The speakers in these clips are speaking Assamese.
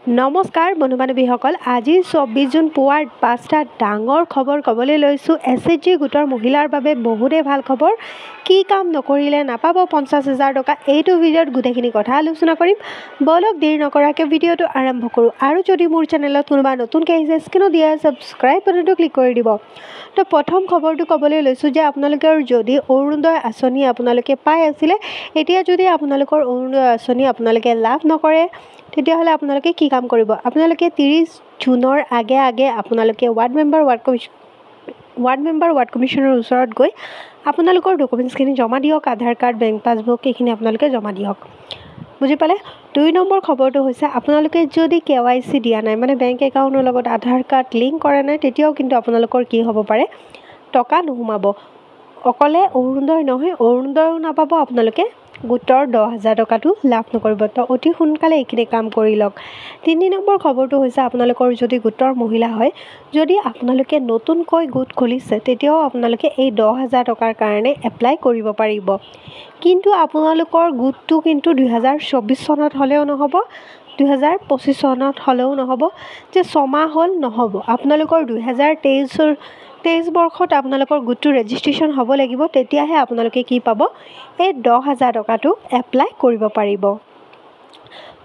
নমস্কাৰ বন্ধু বান্ধৱীসকল, আজি 24 জুন পুৱাৰ 5টা ডাঙৰ খবৰ ক'বলৈ লৈছোঁ। SHG গোটৰ মহিলাৰ বাবে বহুতেই ভাল খবৰ। কি কাম নকৰিলে নাপাব 50,000 টকা। এইটো ভিডিঅ'ত গোটেইখিনি কথা আলোচনা কৰিম। বলক দেৰি নকৰাকৈ ভিডিঅ'টো আৰম্ভ কৰোঁ। আৰু যদি মোৰ চেনেলত কোনোবা নতুনকৈ আহিছে, স্ক্ৰীনত দিয়া ছাবস্ক্ৰাইব বাটনটো ক্লিক কৰি দিব। তো প্ৰথম খবৰটো ক'বলৈ লৈছোঁ যে আপোনালোকৰ যদি অৰুণোদয় আঁচনি আপোনালোকে পাই আছিলে, এতিয়া যদি আপোনালোকৰ অৰুণোদয় আঁচনি আপোনালোকে লাভ নকৰে, তেতিয়াহ'লে আপোনালোকে কি কাম কৰিব? আপোনালোকে 30 জুনৰ আগে আপোনালোকে ৱাৰ্ড মেম্বাৰ ৱাৰ্ড কমিশ্যনৰ ওচৰত গৈ আপোনালোকৰ ডকুমেণ্টছখিনি জমা দিয়ক। আধাৰ কাৰ্ড, বেংক পাছবুক এইখিনি আপোনালোকে জমা দিয়ক। বুজি পালে? 2 নম্বৰ খবৰটো হৈছে আপোনালোকে যদি KYC দিয়া নাই, মানে বেংক একাউণ্টৰ লগত আধাৰ কাৰ্ড লিংক কৰা নাই, তেতিয়াও কিন্তু আপোনালোকৰ কি হ'ব পাৰে, টকা নোসোমাব। অকলে অৰুণোদয় নহয়, অৰুণোদয়ো নাপাব, আপোনালোকে গোটৰ 10,000 টকাটো লাভ নকৰিব। তো অতি সোনকালে এইখিনি কাম কৰি লওক। 3 নম্বৰ খবৰটো হৈছে আপোনালোকৰ যদি গোটৰ মহিলা হয়, যদি আপোনালোকে নতুনকৈ গোট খুলিছে, তেতিয়াও আপোনালোকে এই 10,000 টকাৰ কাৰণে এপ্লাই কৰিব পাৰিব। কিন্তু আপোনালোকৰ গোটটো কিন্তু 2024 চনত হ'লেও নহ'ব, 2025 চনত হ'লেও নহ'ব, যে 6 মাহ হ'ল নহ'ব। আপোনালোকৰ 2023 বৰ্ষত আপোনালোকৰ গোটটো ৰেজিষ্ট্ৰেশ্যন হ'ব লাগিব, তেতিয়াহে আপোনালোকে কি পাব, এই 10,000 টকাটো এপ্লাই কৰিব পাৰিব।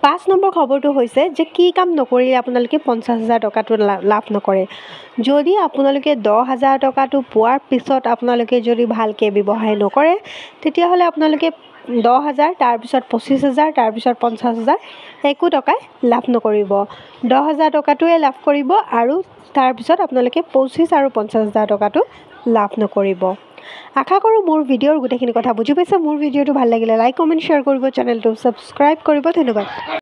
5 নম্বৰ খবৰটো হৈছে যে কি কাম নকৰিলে আপোনালোকে 50,000 টকাটো লাভ নকৰে। যদি আপোনালোকে 10,000 টকাটো পোৱাৰ পিছত আপোনালোকে যদি ভালকৈ ব্যৱহাৰ নকৰে, তেতিয়াহ'লে আপোনালোকে 10,000, তাৰপিছত 25,000, তাৰপিছত 50,000 একো টকাই লাভ নকৰিব। 10,000 টকাটোৱে লাভ কৰিব আৰু তাৰপিছত আপোনালোকে 25 আৰু 50,000 টকাটো লাভ নকৰিব। আশা কৰোঁ মোৰ ভিডিঅ'ৰ গোটেইখিনি কথা বুজি পাইছে। মোৰ ভিডিঅ'টো ভাল লাগিলে লাইক, কমেণ্ট, শ্বেয়াৰ কৰিব, চেনেলটো ছাবস্ক্ৰাইব কৰিব। ধন্যবাদ।